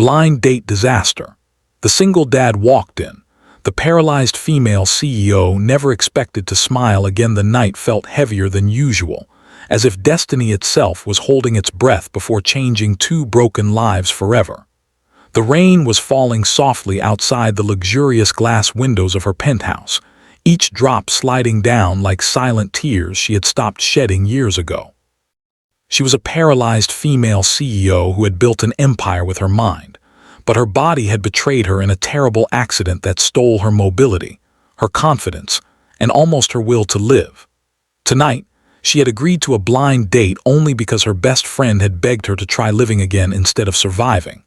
Blind date disaster. The single dad walked in. The paralyzed female CEO never expected to smile again. The night felt heavier than usual, as if destiny itself was holding its breath before changing two broken lives forever. The rain was falling softly outside the luxurious glass windows of her penthouse, each drop sliding down like silent tears she had stopped shedding years ago. She was a paralyzed female CEO who had built an empire with her mind, but her body had betrayed her in a terrible accident that stole her mobility, her confidence, and almost her will to live. Tonight, she had agreed to a blind date only because her best friend had begged her to try living again instead of surviving.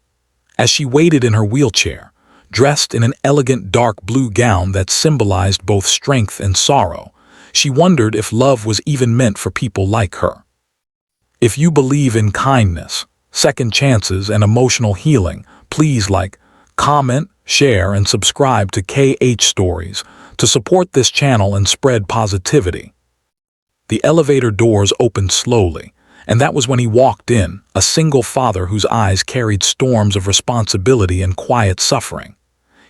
As she waited in her wheelchair, dressed in an elegant dark blue gown that symbolized both strength and sorrow, she wondered if love was even meant for people like her. If you believe in kindness, second chances, and emotional healing, please like, comment, share, and subscribe to KH Stories to support this channel and spread positivity. The elevator doors opened slowly, and that was when he walked in, a single father whose eyes carried storms of responsibility and quiet suffering.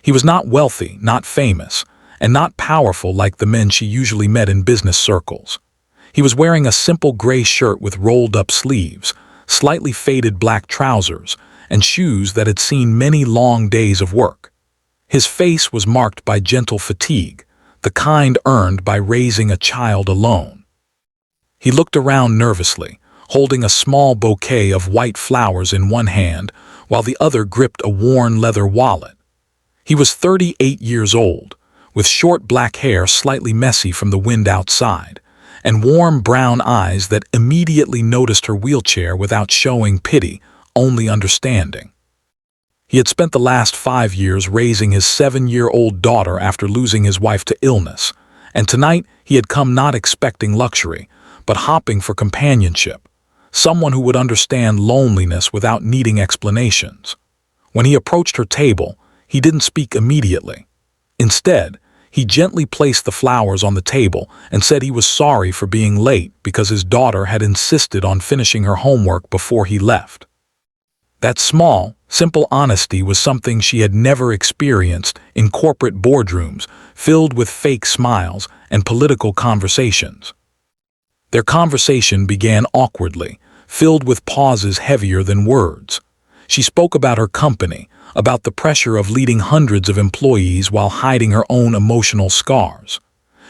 He was not wealthy, not famous, and not powerful like the men she usually met in business circles. He was wearing a simple gray shirt with rolled-up sleeves, slightly faded black trousers, and shoes that had seen many long days of work. His face was marked by gentle fatigue, the kind earned by raising a child alone. He looked around nervously, holding a small bouquet of white flowers in one hand while the other gripped a worn leather wallet. He was 38 years old, with short black hair slightly messy from the wind outside, and warm brown eyes that immediately noticed her wheelchair without showing pity, only understanding. He had spent the last 5 years raising his 7-year-old daughter after losing his wife to illness, and tonight he had come not expecting luxury, but hoping for companionship, someone who would understand loneliness without needing explanations. When he approached her table, he didn't speak immediately. Instead, he gently placed the flowers on the table and said he was sorry for being late because his daughter had insisted on finishing her homework before he left. That small, simple honesty was something she had never experienced in corporate boardrooms filled with fake smiles and political conversations. Their conversation began awkwardly, filled with pauses heavier than words. She spoke about her company, about the pressure of leading hundreds of employees while hiding her own emotional scars.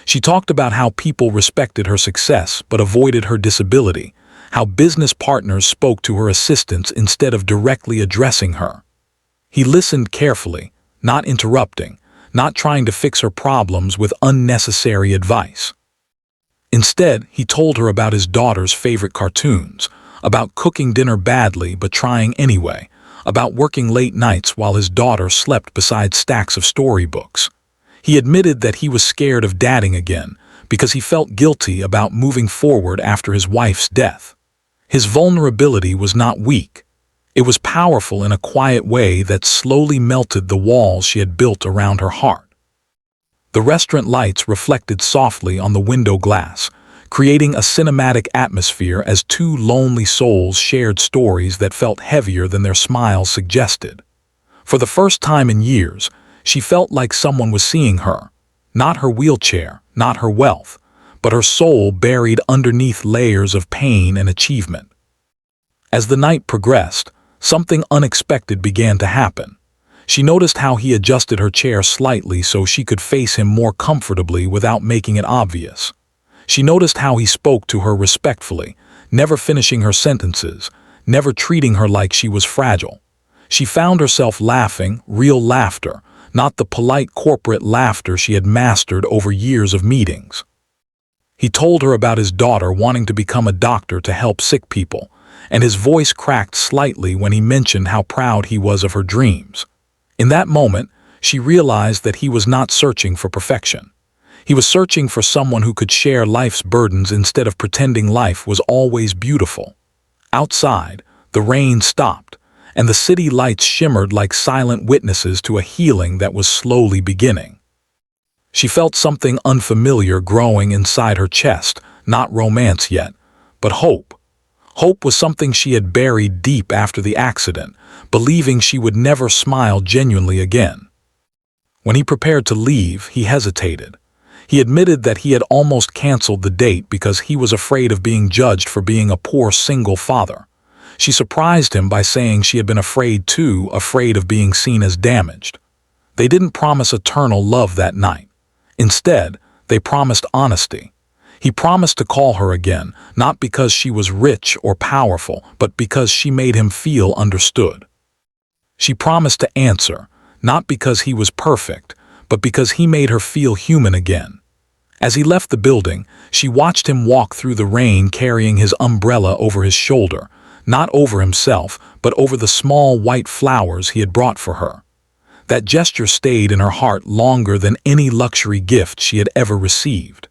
She talked about how people respected her success but avoided her disability, how business partners spoke to her assistants instead of directly addressing her. He listened carefully, not interrupting, not trying to fix her problems with unnecessary advice. Instead, he told her about his daughter's favorite cartoons, about cooking dinner badly but trying anyway, about working late nights while his daughter slept beside stacks of storybooks. He admitted that he was scared of dadding again because he felt guilty about moving forward after his wife's death. His vulnerability was not weak. It was powerful in a quiet way that slowly melted the walls she had built around her heart. The restaurant lights reflected softly on the window glass, creating a cinematic atmosphere as two lonely souls shared stories that felt heavier than their smiles suggested. For the first time in years, she felt like someone was seeing her, not her wheelchair, not her wealth, but her soul buried underneath layers of pain and achievement. As the night progressed, something unexpected began to happen. She noticed how he adjusted her chair slightly so she could face him more comfortably without making it obvious. She noticed how he spoke to her respectfully, never finishing her sentences, never treating her like she was fragile. She found herself laughing, real laughter, not the polite corporate laughter she had mastered over years of meetings. He told her about his daughter wanting to become a doctor to help sick people, and his voice cracked slightly when he mentioned how proud he was of her dreams. In that moment, she realized that he was not searching for perfection. He was searching for someone who could share life's burdens instead of pretending life was always beautiful. Outside, the rain stopped, and the city lights shimmered like silent witnesses to a healing that was slowly beginning. She felt something unfamiliar growing inside her chest, not romance yet, but hope. Hope was something she had buried deep after the accident, believing she would never smile genuinely again. When he prepared to leave, he hesitated. He admitted that he had almost canceled the date because he was afraid of being judged for being a poor single father. She surprised him by saying she had been afraid too, afraid of being seen as damaged. They didn't promise eternal love that night. Instead, they promised honesty. He promised to call her again, not because she was rich or powerful, but because she made him feel understood. She promised to answer, not because he was perfect, but because he made her feel human again. As he left the building, she watched him walk through the rain carrying his umbrella over his shoulder, not over himself, but over the small white flowers he had brought for her. That gesture stayed in her heart longer than any luxury gift she had ever received.